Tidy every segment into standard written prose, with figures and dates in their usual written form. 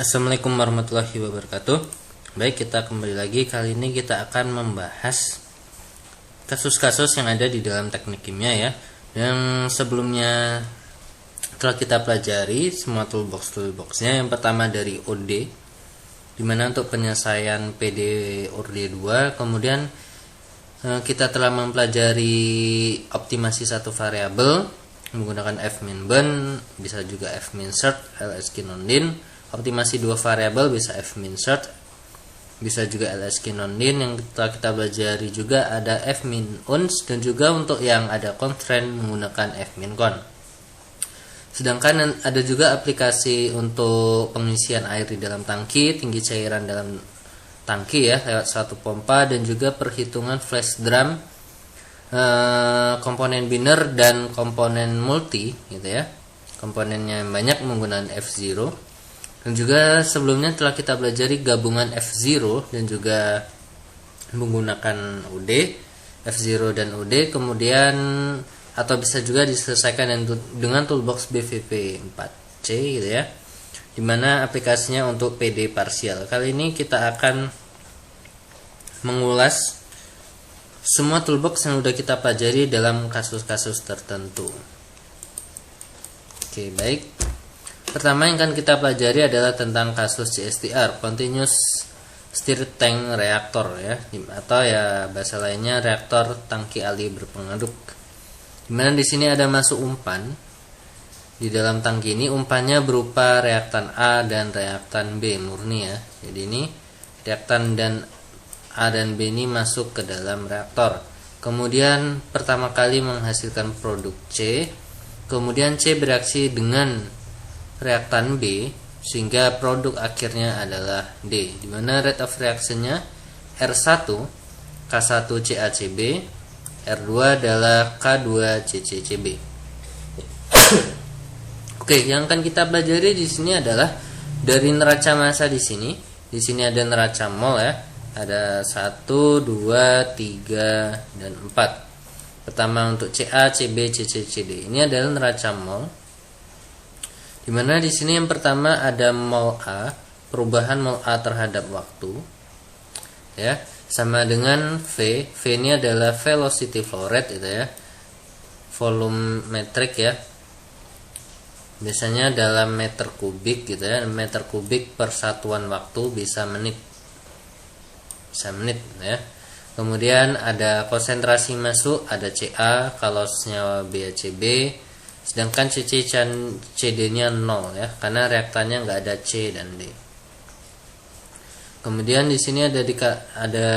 Assalamualaikum warahmatullahi wabarakatuh. Baik, kita kembali lagi. Kali ini kita akan membahas kasus-kasus yang ada di dalam teknik kimia ya. Yang sebelumnya telah kita pelajari semua toolbox-nya. Yang pertama dari OD, dimana untuk penyelesaian PD OD 2. Kemudian kita telah mempelajari optimasi satu variabel menggunakan fmin_ben, bisa juga fmin_search, lsk_nondin. Optimasi dua variabel bisa fmin_search, bisa juga lsk_nondin. Yang telah kita pelajari juga ada fmin_uns, dan juga untuk yang ada constraint menggunakan fmin_con. Sedangkan ada juga aplikasi untuk pengisian air di dalam tangki, tinggi cairan dalam tangki ya lewat satu pompa, dan juga perhitungan flash drum, komponen biner dan komponen multi gitu ya, komponennya banyak menggunakan F0. Dan juga sebelumnya telah kita pelajari gabungan F0 dan juga menggunakan UD, F0 dan UD, kemudian atau bisa juga diselesaikan dengan toolbox BVP 4C gitu ya, dimana aplikasinya untuk PD parsial. Kali ini kita akan mengulas semua toolbox yang sudah kita pelajari dalam kasus-kasus tertentu. Oke, baik. Pertama yang akan kita pelajari adalah tentang kasus CSTR, Continuous Stirred Tank Reactor ya, atau ya bahasa lainnya reaktor tangki ali berpengaduk. Dimana di sini ada masuk umpan di dalam tangki ini. Umpannya berupa reaktan A dan reaktan B murni ya. Jadi ini reaktan dan A dan B ini masuk ke dalam reaktor. Kemudian pertama kali menghasilkan produk C. Kemudian C bereaksi dengan reaktan B sehingga produk akhirnya adalah D, dimana rate of reaction-nya R1 K1CaCb, R2 adalah K2CCCb. Oke, yang akan kita pelajari di sini adalah dari neraca massa di sini. Di sini ada neraca mol ya. Ada 1, 2, 3, dan 4. Pertama untuk Ca, Cb, Cc, Cd. Ini adalah neraca mol. Dimana di sini yang pertama ada mol A, perubahan mol A terhadap waktu. Ya, sama dengan V. V ini adalah velocity flow rate itu ya. Volumetric ya. Biasanya dalam meter kubik gitu ya. Meter kubik per satuan waktu bisa menit. Ya. Kemudian ada konsentrasi masuk, ada Ca kalau senyawa BaCb, sedangkan Cc dan Cd-nya 0 ya, karena reaktannya nggak ada C dan D. Kemudian di sini ada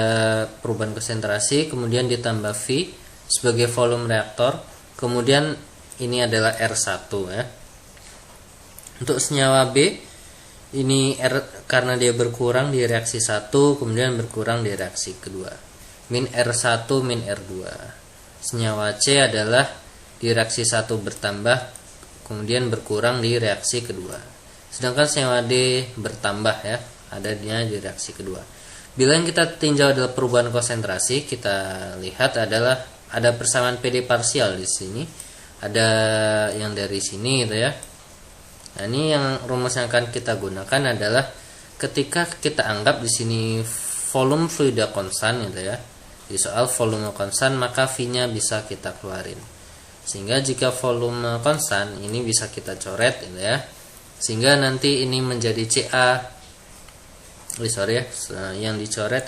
perubahan konsentrasi, kemudian ditambah V sebagai volume reaktor, kemudian ini adalah R1 ya. Untuk senyawa B ini R karena dia berkurang di reaksi 1, kemudian berkurang di reaksi kedua. Min R1 min R2. Senyawa C adalah di reaksi 1 bertambah, kemudian berkurang di reaksi kedua. Sedangkan senyawa D bertambah ya, adanya di reaksi kedua. Bila yang kita tinjau adalah perubahan konsentrasi, kita lihat adalah ada persamaan PD parsial di sini. Ada yang dari sini gitu ya. Nah, ini yang rumus yang akan kita gunakan adalah ketika kita anggap di sini volume fluida konstan gitu ya. Di soal volume konstan, maka V-nya bisa kita keluarin. Sehingga jika volume konstan ini bisa kita coret gitu ya. Sehingga nanti ini menjadi Ca. Yang dicoret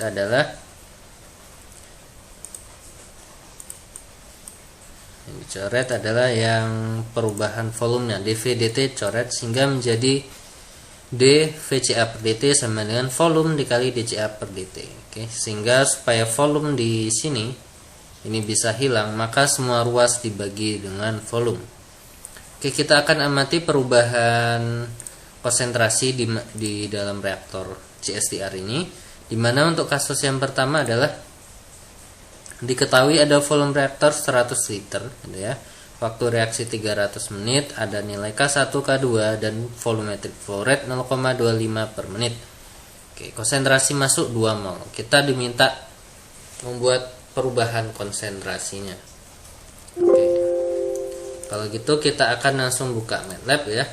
adalah yang perubahan volumenya, dV/dt coret, sehingga menjadi dVCA per dt sama dengan volume dikali dCA per dt. Oke, sehingga supaya volume di sini ini bisa hilang, maka semua ruas dibagi dengan volume. Oke, kita akan amati perubahan konsentrasi di dalam reaktor CSTR ini, dimana untuk kasus yang pertama adalah diketahui ada volume reaktor 100 liter gitu ya. Waktu reaksi 300 menit, ada nilai K1, K2 dan volumetric flow rate 0,25 per menit. Oke, konsentrasi masuk 2 mol. Kita diminta membuat perubahan konsentrasinya. Oke. Kalau gitu kita akan langsung buka MATLAB ya.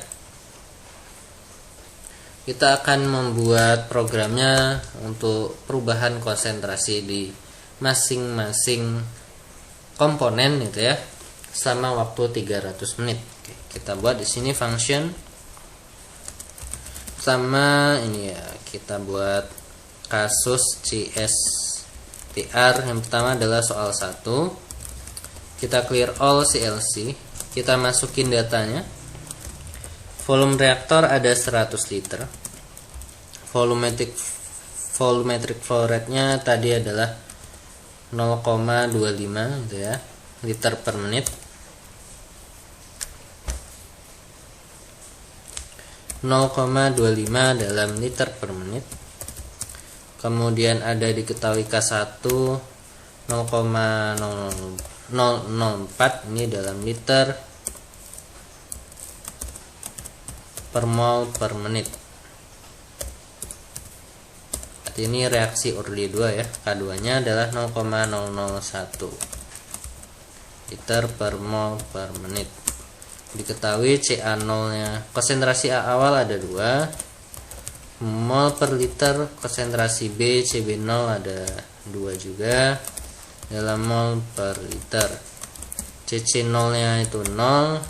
kita akan membuat programnya untuk perubahan konsentrasi di masing-masing komponen gitu ya, selama waktu 300 menit. Oke, kita buat di sini function sama ini ya, kita buat kasus CSTR. Yang pertama adalah soal 1. Kita clear all CLC, kita masukin datanya. Volume reaktor ada 100 liter. Volumetric flow rate-nya tadi adalah 0,25 gitu ya, liter per menit. 0,25 dalam liter per menit. Kemudian ada diketahui K1 0,004, ini dalam liter per mol per menit. Berarti ini reaksi Orley 2 ya. K2 nya adalah 0,001 liter per mol per menit. Diketahui CA0 nya, konsentrasi A awal ada 2 mol per liter, konsentrasi B CB0 ada 2 juga dalam mol per liter. CC0 nya itu 0,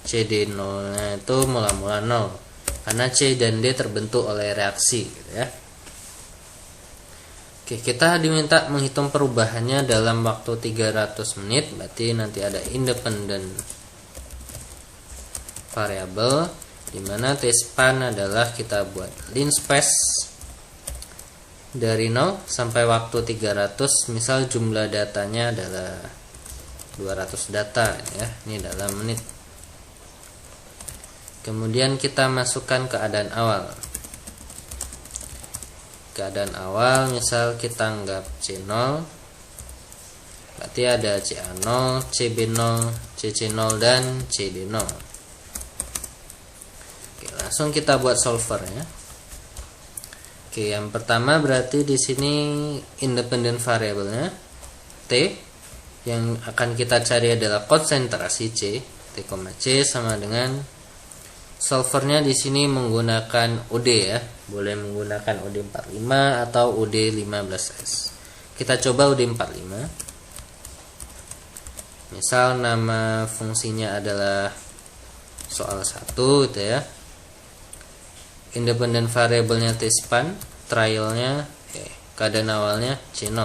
CD0 nya itu mula-mula 0 karena C dan D terbentuk oleh reaksi gitu ya. Oke, kita diminta menghitung perubahannya dalam waktu 300 menit. Berarti nanti ada independent variable, dimana T-span adalah kita buat linspace dari 0 sampai waktu 300. Misal jumlah datanya adalah 200 data ya, ini dalam menit. Kemudian kita masukkan keadaan awal. Keadaan awal misal kita anggap C0, berarti ada CA0, CB0, CC0 dan CD0. Oke, langsung kita buat solver ya. Oke, yang pertama berarti di sini independent variable-nya T, yang akan kita cari adalah konsentrasi C. T, C sama dengan solvernya di sini menggunakan OD ya. Boleh menggunakan OD 45 atau OD 15S. Kita coba OD 45. Misal nama fungsinya adalah soal 1 gitu ya. Independent variable-nya T-span, trial-nya keadaan awalnya C0.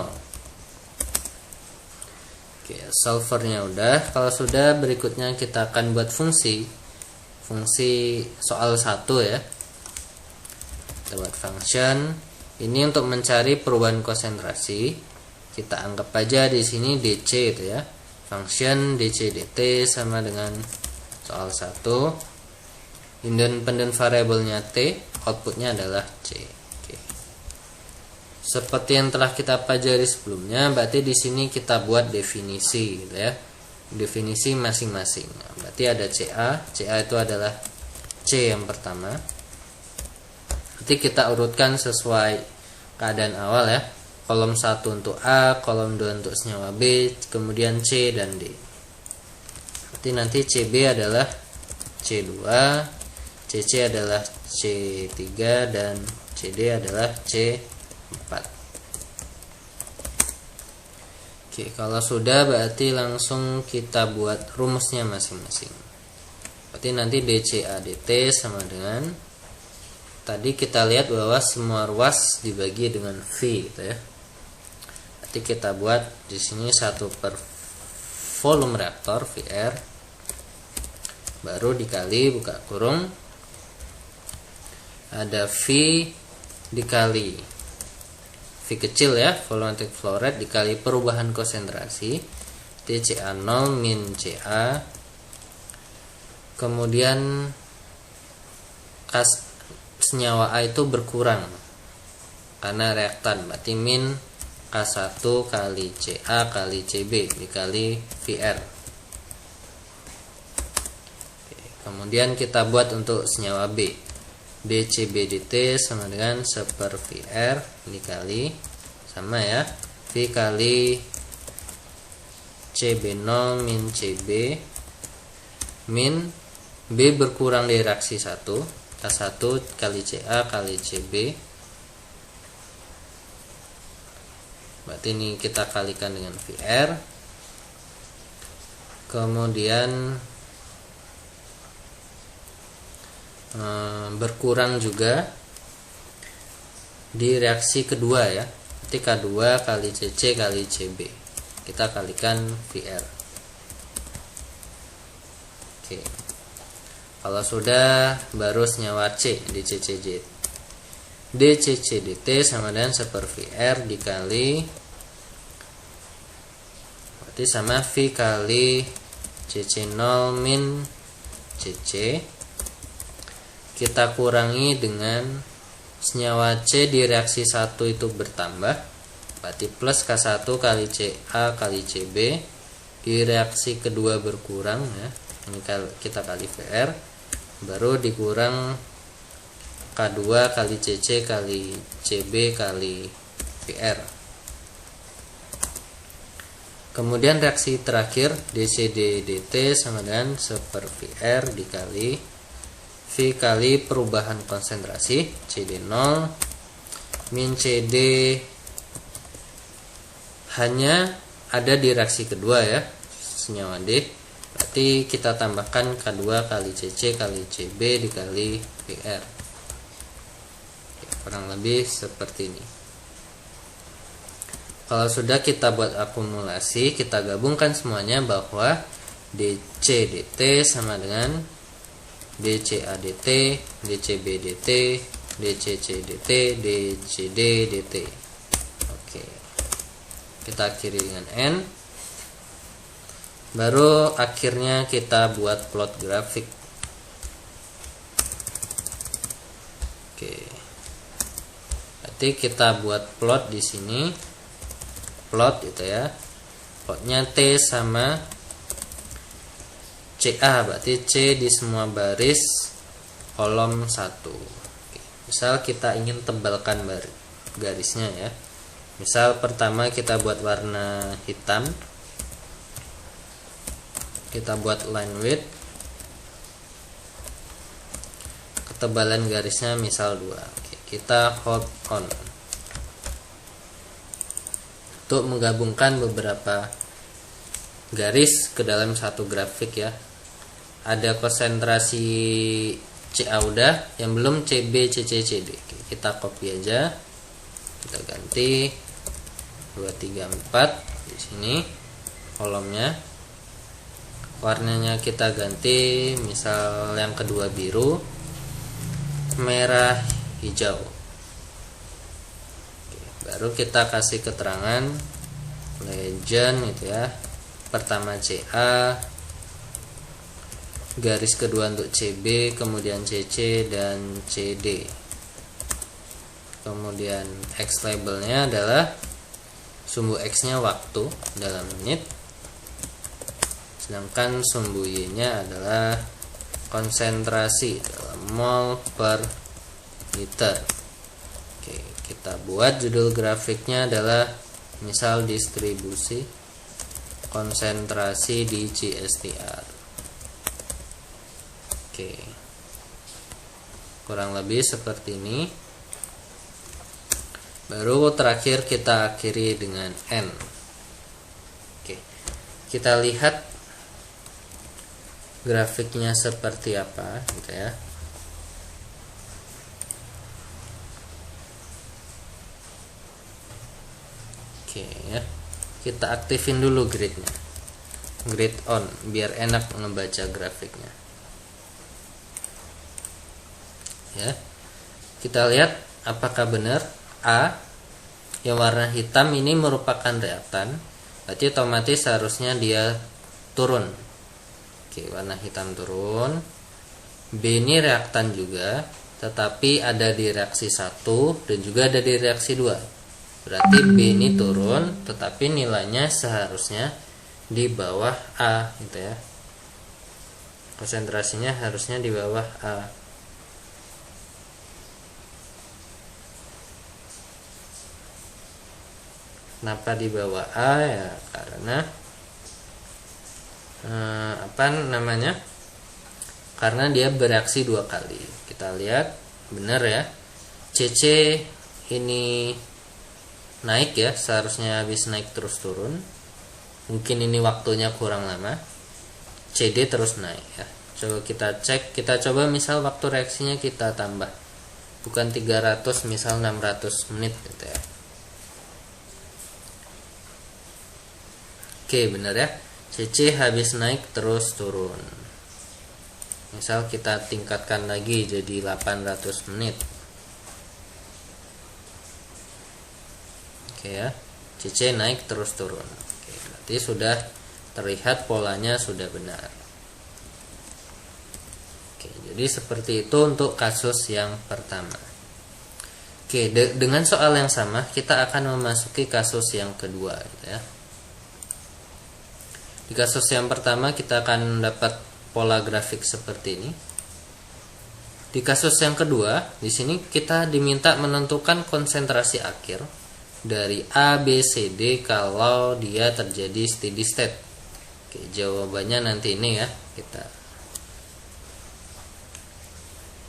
Oke, solvernya udah. Kalau sudah, berikutnya kita akan buat fungsi soal 1 ya. Kita buat function ini untuk mencari perubahan konsentrasi. Kita anggap aja di sini DC itu ya. Function DC dt sama dengan soal 1. Independent variable-nya T, outputnya adalah C. Oke. Seperti yang telah kita pelajari sebelumnya, berarti di sini kita buat definisi gitu ya. Definisi masing-masing. Berarti ada CA itu adalah C yang pertama. Nanti kita urutkan sesuai keadaan awal ya. Kolom 1 untuk A, kolom 2 untuk senyawa B, kemudian C dan D. Berarti nanti CB adalah C2, CC adalah C3 dan CD adalah C4. Oke, kalau sudah berarti langsung kita buat rumusnya masing-masing. Berarti nanti DCA DT sama dengan tadi kita lihat bahwa semua ruas dibagi dengan V gitu ya. Berarti kita buat di sini 1 per volume reaktor VR baru dikali buka kurung ada V dikali V kecil ya, volumetric flow rate dikali perubahan konsentrasi TCA0 min CA, kemudian senyawa A itu berkurang karena reaktan, berarti min K1 kali CA kali CB dikali VR. Kemudian kita buat untuk senyawa B, dCB dt sama dengan 1 per VR dikali sama ya V kali CB0 min CB min B berkurang dari reaksi 1 K1 kali CA kali CB. Berarti ini kita kalikan dengan VR. Kemudian berkurang juga di reaksi kedua ya. Berarti K2 kali CC kali CB. Kita kalikan VR. Oke. Kalau sudah, baru senyawa C di CCJ. DCC DT sama dengan 1/VR dikali, berarti sama V kali CC0 min CC. Kita kurangi dengan senyawa C di reaksi 1 itu bertambah, berarti plus K1 kali CA kali CB. Di reaksi kedua berkurang ya. Ini kita kali VR, baru dikurang K2 kali CC kali CB kali VR. Kemudian reaksi terakhir DCD DT sama dengan 1/VR dikali V kali perubahan konsentrasi CD0 min CD hanya ada di reaksi kedua ya, senyawa D. Berarti kita tambahkan K2 kali CC kali CB dikali VR. Kurang lebih seperti ini. Kalau sudah kita buat akumulasi, kita gabungkan semuanya bahwa DC DT sama dengan DCA DT, DCB DT, DCC DT, DCD DT. Oke. Kita akhiri dengan N. Baru akhirnya kita buat plot grafik. Oke. Berarti kita buat plot di sini. Plot itu ya. Plotnya T sama CA, berarti C di semua baris kolom 1. Oke. Misal kita ingin tebalkan garisnya ya. Misal pertama kita buat warna hitam. Kita buat line width, ketebalan garisnya misal 2. Oke, kita hold on untuk menggabungkan beberapa garis ke dalam satu grafik ya. Ada konsentrasi CA udah, yang belum CB, CC, CD. Oke, kita copy aja, kita ganti 2, 3, 4 di sini kolomnya. Warnanya kita ganti, misal yang kedua biru, merah, hijau. Oke, baru kita kasih keterangan legend itu ya. Pertama CA, garis kedua untuk CB, kemudian CC dan CD. Kemudian X labelnya adalah sumbu X nya waktu dalam menit, sedangkan sumbu Y-nya adalah konsentrasi dalam mol per liter. Oke, kita buat judul grafiknya adalah misal distribusi konsentrasi di GSTR. Oke, kurang lebih seperti ini. Baru terakhir kita akhiri dengan N. Oke, kita lihat grafiknya seperti apa gitu ya. Oke ya, kita aktifin dulu gridnya, grid on, biar enak ngebaca grafiknya ya. Kita lihat apakah benar A yang warna hitam ini merupakan reaktan, berarti otomatis harusnya dia turun. Oke, warna hitam turun. B ini reaktan juga, tetapi ada di reaksi 1 dan juga ada di reaksi 2. Berarti B ini turun, tetapi nilainya seharusnya di bawah A gitu ya. Konsentrasinya harusnya di bawah A. Kenapa di bawah A ya? Karena karena dia bereaksi 2 kali. Kita kita lihat benar ya, CC ini naik ya, seharusnya habis naik terus turun. Mungkin ini waktunya kurang lama. CD terus naik ya. Coba kita cek, kita coba misal waktu reaksinya kita tambah, bukan 300, misal 600 menit gitu ya. Oke, benar ya, CC habis naik terus turun. Misal kita tingkatkan lagi jadi 800 menit. Oke ya, CC naik terus turun. Oke, berarti sudah terlihat polanya sudah benar. Oke, jadi seperti itu untuk kasus yang pertama. Oke, dengan soal yang sama kita akan memasuki kasus yang kedua gitu ya. Di kasus yang pertama kita akan dapat pola grafik seperti ini. Di kasus yang kedua, di sini kita diminta menentukan konsentrasi akhir dari A, B, C, D kalau dia terjadi steady state. Oke, jawabannya nanti ini ya kita.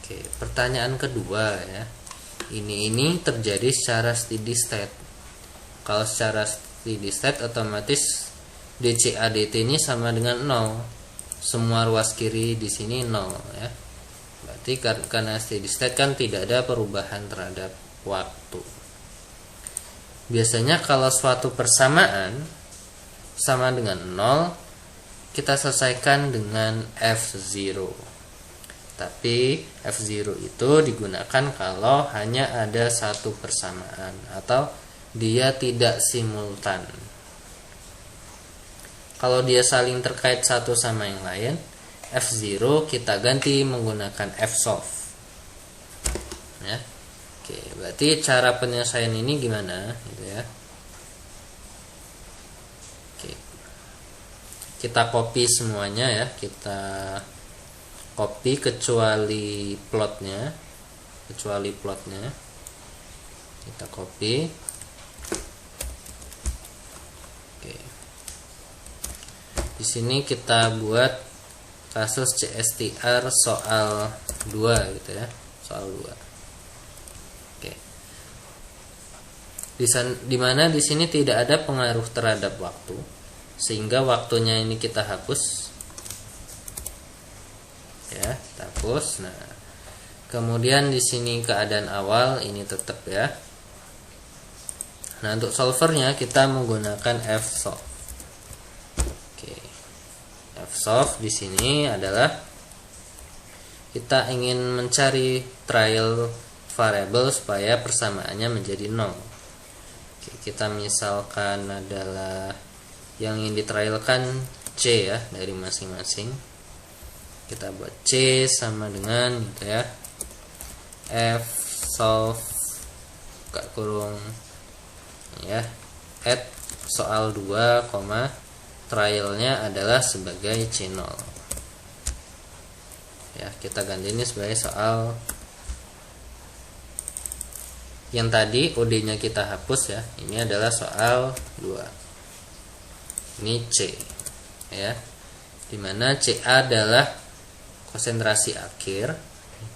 Oke, pertanyaan kedua ya. Ini terjadi secara steady state. Kalau secara steady state otomatis DCA DT ini sama dengan 0. Semua ruas kiri di sini 0 ya. Berarti karena steady state kan tidak ada perubahan terhadap waktu. Biasanya kalau suatu persamaan sama dengan 0, kita selesaikan dengan F0. Tapi F0 itu digunakan kalau hanya ada satu persamaan atau dia tidak simultan. Kalau dia saling terkait satu sama yang lain, F0 kita ganti menggunakan Fsolve ya. Oke, berarti cara penyelesaian ini gimana gitu ya. Oke, kita copy semuanya ya, kita copy kecuali plotnya, kita copy. Di sini kita buat kasus CSTR soal 2 gitu ya, soal 2. Oke. Di mana di sini tidak ada pengaruh terhadap waktu, sehingga waktunya ini kita hapus. Ya, kita hapus. Nah, kemudian di sini keadaan awal ini tetap ya. Nah, untuk solvernya kita menggunakan Fsolve. Fsolve di sini adalah kita ingin mencari trial variable supaya persamaannya menjadi 0. Oke, kita misalkan adalah yang ingin ditrialkan C ya, dari masing-masing. Kita buat C sama dengan gitu ya, Fsolve buka kurung ya, add soal 2, trialnya adalah sebagai C0 ya. Kita ganti ini sebagai soal yang tadi OD nya kita hapus ya. Ini adalah soal 2, ini C ya, dimana CA adalah konsentrasi akhir,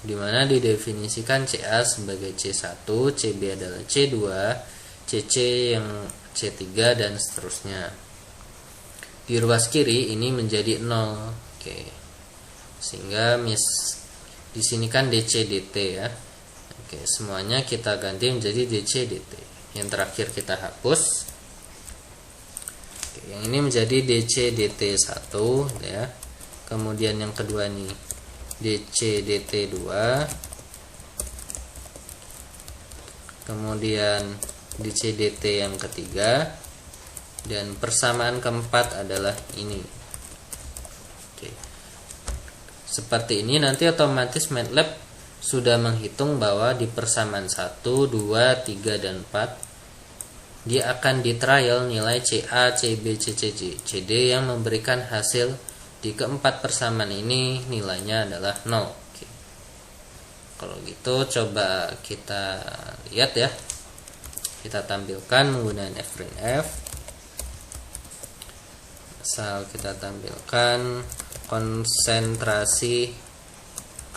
dimana didefinisikan CA sebagai C1, CB adalah C2, CC yang C3 dan seterusnya. Di ruas kiri ini menjadi 0. Oke. Sehingga di sini kan DC DT ya. Oke, semuanya kita ganti menjadi DC DT. Yang terakhir kita hapus. Oke, yang ini menjadi DC DT 1 ya. Kemudian yang kedua ini DC DT 2. Kemudian DC DT yang ketiga. Dan persamaan keempat adalah ini. Oke. Seperti ini nanti otomatis MATLAB sudah menghitung bahwa di persamaan 1, 2, 3, dan 4 dia akan ditrial nilai CA, CB, CC, CD yang memberikan hasil di keempat persamaan ini nilainya adalah 0. Oke. Kalau gitu coba kita lihat ya. Kita tampilkan menggunakan Fprintf. Asal kita tampilkan konsentrasi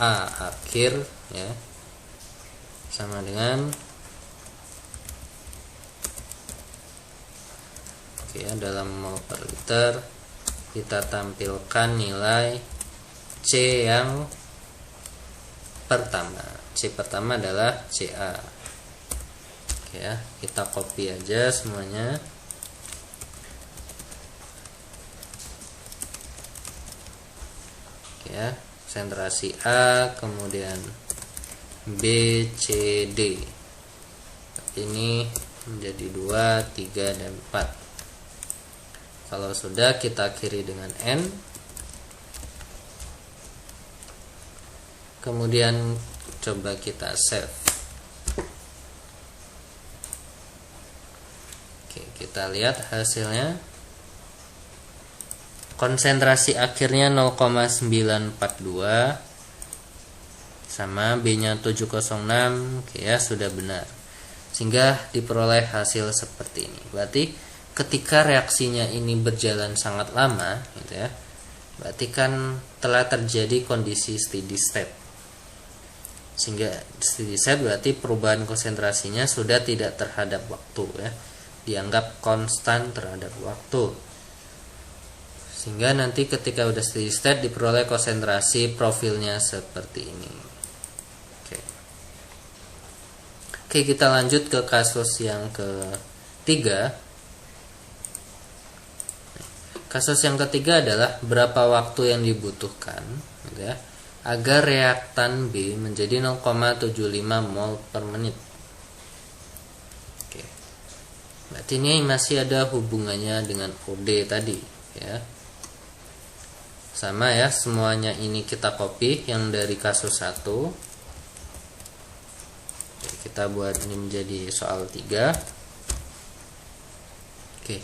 A akhir ya, sama dengan dalam mol per liter kita tampilkan nilai C yang pertama. C pertama adalah CA. Ya, kita copy aja semuanya. Ya, konsentrasi A, kemudian B, C, D. Ini menjadi 2, 3, dan 4. Kalau sudah, kita akhiri dengan N. Kemudian coba kita save. Oke, kita lihat hasilnya. Konsentrasi akhirnya 0,942 sama B-nya 706. Oke ya, sudah benar. Sehingga diperoleh hasil seperti ini. Berarti ketika reaksinya ini berjalan sangat lama, gitu ya, berarti kan telah terjadi kondisi steady state. Sehingga steady state berarti perubahan konsentrasinya sudah tidak terhadap waktu, ya, dianggap konstan terhadap waktu. Sehingga nanti ketika udah steady state diperoleh konsentrasi profilnya seperti ini. Oke, kita lanjut ke kasus yang ketiga. Kasus yang ketiga adalah berapa waktu yang dibutuhkan, gitu ya, agar reaktan B menjadi 0,75 mol per menit. Oke. Berarti ini masih ada hubungannya dengan OD tadi, ya. Sama ya, semuanya ini kita copy yang dari kasus 1. Kita buat ini menjadi soal 3. Oke.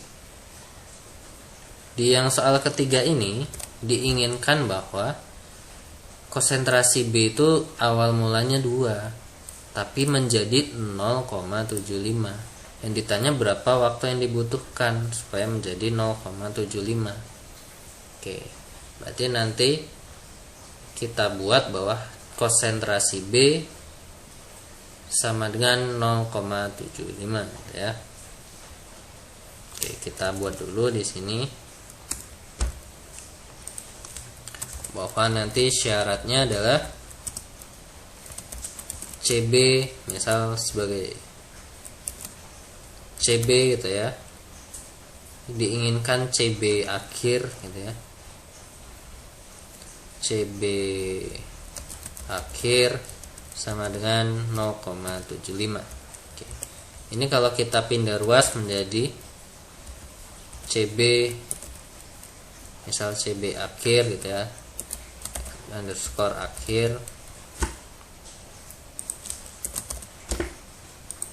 Di yang soal ketiga ini diinginkan bahwa konsentrasi B itu awal mulanya 2, tapi menjadi 0,75. Yang ditanya berapa waktu yang dibutuhkan supaya menjadi 0,75. Oke. Berarti nanti kita buat bahwa konsentrasi B sama dengan 0,75, ya. Oke, kita buat dulu di sini bahwa nanti syaratnya adalah CB, misal sebagai CB gitu ya, diinginkan CB akhir gitu ya, CB akhir sama dengan 0,75. Oke. Ini kalau kita pindah ruas menjadi CB, misal CB akhir gitu ya, underscore akhir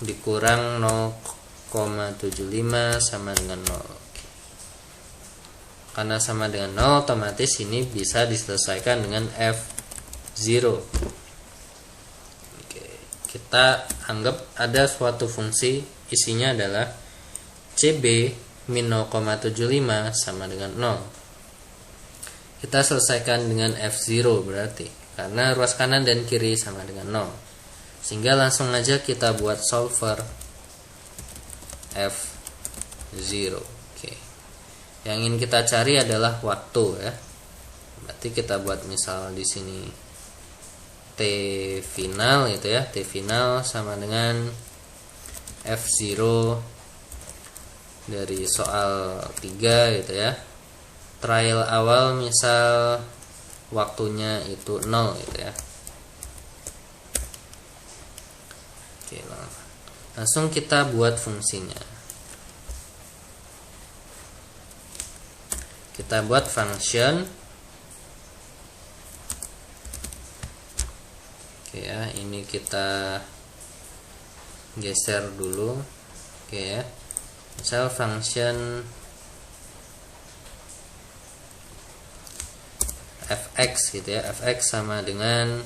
dikurang 0,75 sama dengan 0. Karena sama dengan 0, otomatis ini bisa diselesaikan dengan F0. Kita anggap ada suatu fungsi, isinya adalah CB min 0,75 sama dengan 0. Kita selesaikan dengan F0 berarti, karena ruas kanan dan kiri sama dengan 0. Sehingga langsung aja kita buat solver F0. Oke. Yang ingin kita cari adalah waktu, ya. Berarti kita buat misal di sini T final gitu ya, T final sama dengan F0 dari soal 3 gitu ya. Trial awal misal waktunya itu 0 gitu ya. Oke, langsung kita buat fungsinya. Kita buat function. Oke ya, ini kita geser dulu. Oke ya, misal function fx gitu ya, fx sama dengan,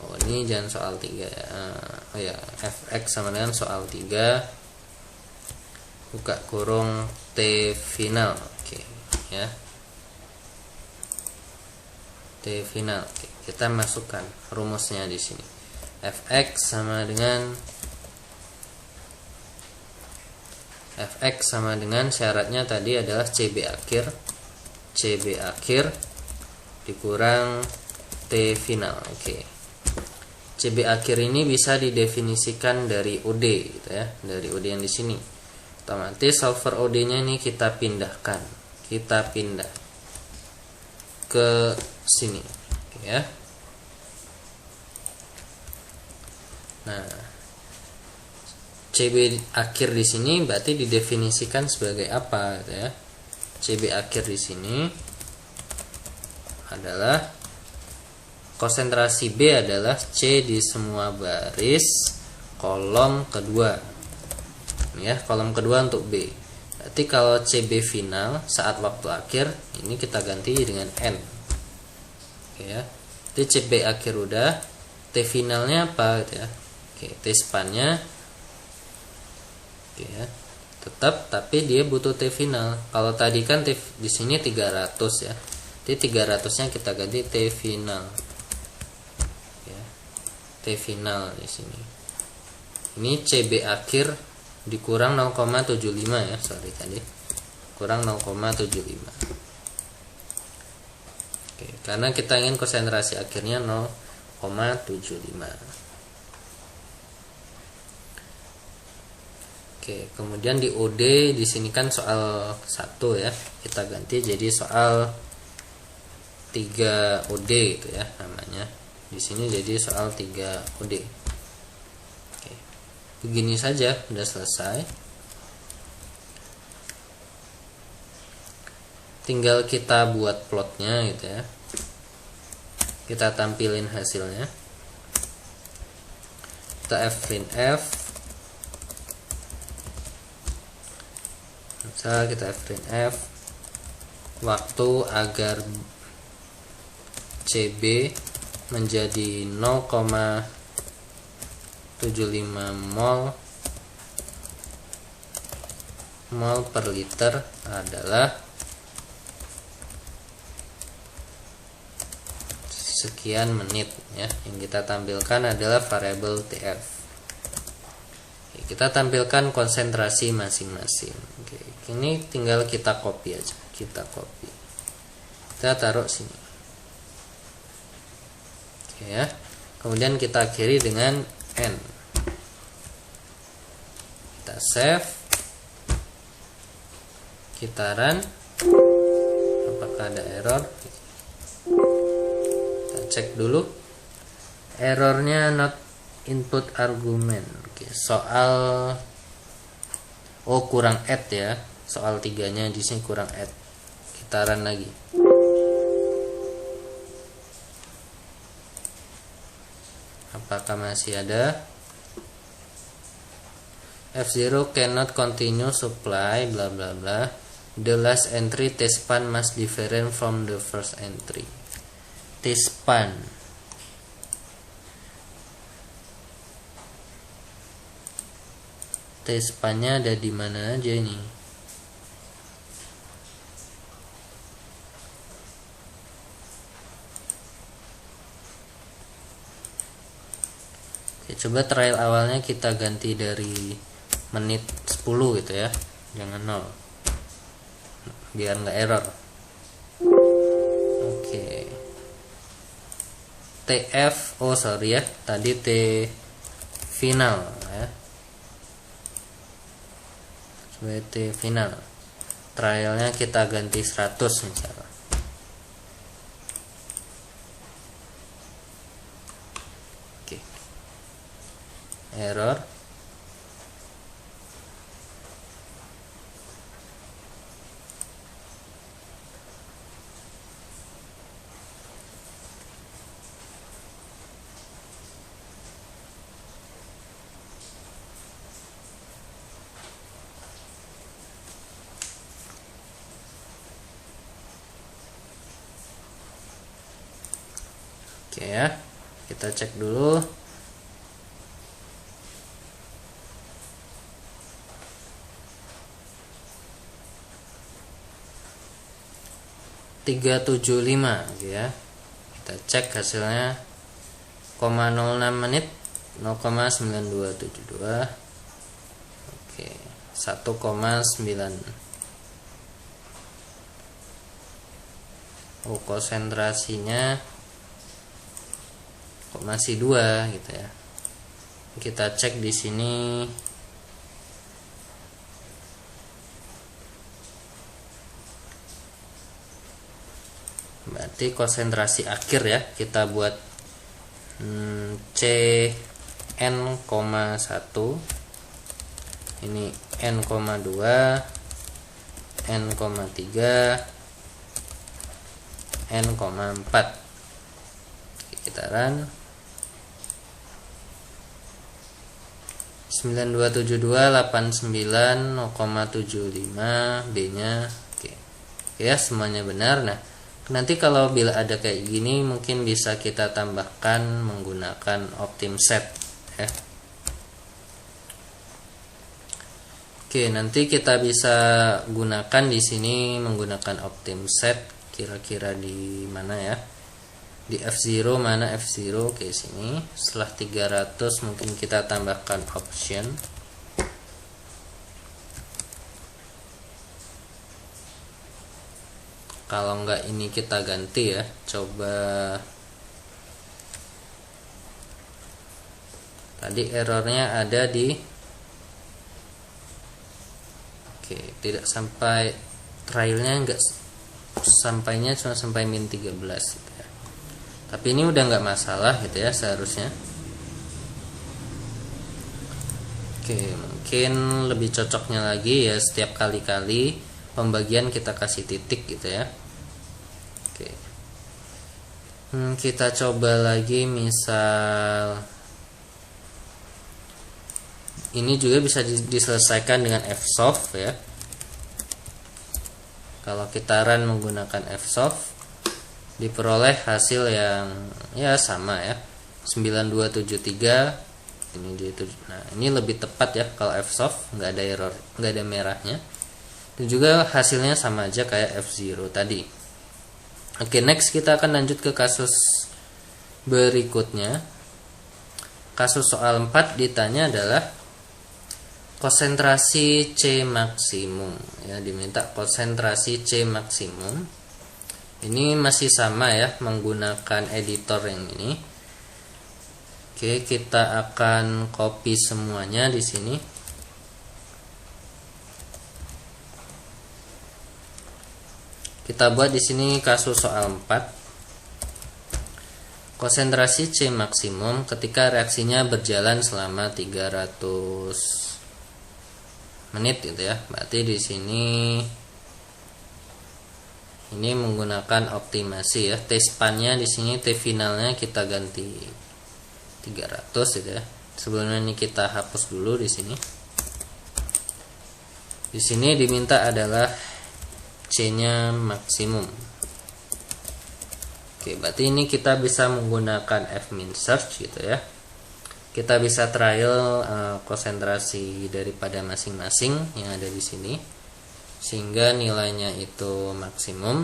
oh ini jangan soal 3 ya. Oh ya, fx sama dengan soal 3 buka kurung T final. Oke ya, T T final. Oke, kita masukkan rumusnya di sini. Fx sama dengan syaratnya tadi adalah CB akhir dikurang T final. Oke. CB akhir ini bisa didefinisikan dari OD gitu ya, dari OD yang di sini. Otomatis solver OD-nya ini kita pindah ke sini. Oke ya. Nah, CB akhir di sini berarti didefinisikan sebagai apa gitu ya. CB akhir di sini adalah konsentrasi B adalah C di semua baris kolom kedua. Ya, kolom kedua untuk B. Berarti kalau CB final saat waktu akhir ini kita ganti dengan N. Oke ya. Jadi CB akhir udah, T finalnya apa gitu ya. Oke, T span-nya ya, tetap, tapi dia butuh T final. Kalau tadi kan T di sini 300 ya. Jadi 300-nya kita ganti T final. Ya. T final di sini. Ini CB akhir dikurang 0,75 ya, sorry tadi. Kurang 0,75. Oke, karena kita ingin konsentrasi akhirnya 0,75. Oke, kemudian di OD di sini kan soal 1 ya. Kita ganti jadi soal 3 OD gitu ya namanya. Di sini jadi soal 3 OD. Oke. Begini saja sudah selesai. Tinggal kita buat plotnya gitu ya. Kita tampilin hasilnya. Kita print F. Misal kita print F waktu agar CB menjadi 0,75 mol per liter adalah sekian menit ya. Yang kita tampilkan adalah variabel TF. Oke, kita tampilkan konsentrasi masing-masing. Oke, ini tinggal kita copy aja. Kita taruh sini. Oke ya. Kemudian kita akhiri dengan N. Kita save. Kita run. Apakah ada error? Kita cek dulu. Errornya not input argument. Oke, soal kurang add ya. Soal 3-nya di sini kurang add. Kita run lagi. Apakah masih ada? F0 cannot continue supply bla bla bla. The last entry T span must different from the first entry. T span. T span-nya ada di mana aja ini? Oke, coba trial awalnya kita ganti dari menit 10 gitu ya, jangan 0 biar nggak error. Oke, TF sorry ya, tadi T final ya, sebagai T final. Trialnya kita ganti 100 misalnya. Oke, error. Oke ya, kita cek dulu. (375) ya. Kita cek hasilnya 0,06 menit 0,9272. Oke, 1,9. Oh, konsentrasinya kok masih 2 gitu ya. Kita cek di sini. Berarti konsentrasi akhir ya, kita buat Cn,1 ini N,2 N,3 N,4. Kita run 927289,75 B nya. Oke ya, semuanya benar. Nah, nanti kalau bila ada kayak gini mungkin bisa kita tambahkan menggunakan OptimSet ya. Oke, nanti kita bisa gunakan di sini menggunakan OptimSet kira-kira di mana ya? Di F0, mana F0? Oke, sini. Setelah 300 mungkin kita tambahkan option. Kalau enggak ini kita ganti ya. Coba tadi errornya ada di tidak sampai trialnya, enggak sampainya cuma sampai min 13 gitu ya. Tapi ini udah enggak masalah gitu ya seharusnya. Oke, mungkin lebih cocoknya lagi ya setiap kali-kali pembagian kita kasih titik gitu ya. Oke. Kita coba lagi, misal ini juga bisa diselesaikan dengan fsolve ya. Kalau kita run menggunakan fsolve, diperoleh hasil yang ya sama ya, 9273. Ini dia. Nah, ini lebih tepat ya kalau fsolve, nggak ada error, nggak ada merahnya. Dan juga hasilnya sama aja kayak F0 tadi. Oke, next kita akan lanjut ke kasus berikutnya. Kasus soal 4 ditanya adalah konsentrasi C maksimum ya, diminta konsentrasi C maksimum. Ini masih sama ya, menggunakan editor yang ini. Oke, kita akan copy semuanya di sini. Kita buat di sini kasus soal 4. Konsentrasi C maksimum ketika reaksinya berjalan selama 300 menit gitu ya. Berarti di sini ini menggunakan optimasi ya. T span-nya di sini, T finalnya kita ganti 300 gitu ya. Sebelumnya ini kita hapus dulu di sini. Di sini diminta adalah C-nya maksimum. Oke, berarti ini kita bisa menggunakan fmin search gitu ya. Kita bisa trial konsentrasi daripada masing-masing yang ada di sini sehingga nilainya itu maksimum.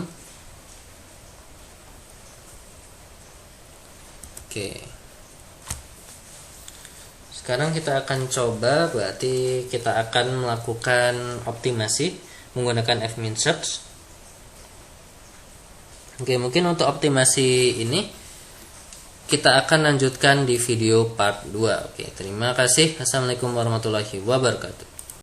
Oke. Sekarang kita akan coba, berarti kita akan melakukan optimasi menggunakan fmin search. Oke, mungkin untuk optimasi ini kita akan lanjutkan di video part 2. Oke, terima kasih. Assalamualaikum warahmatullahi wabarakatuh.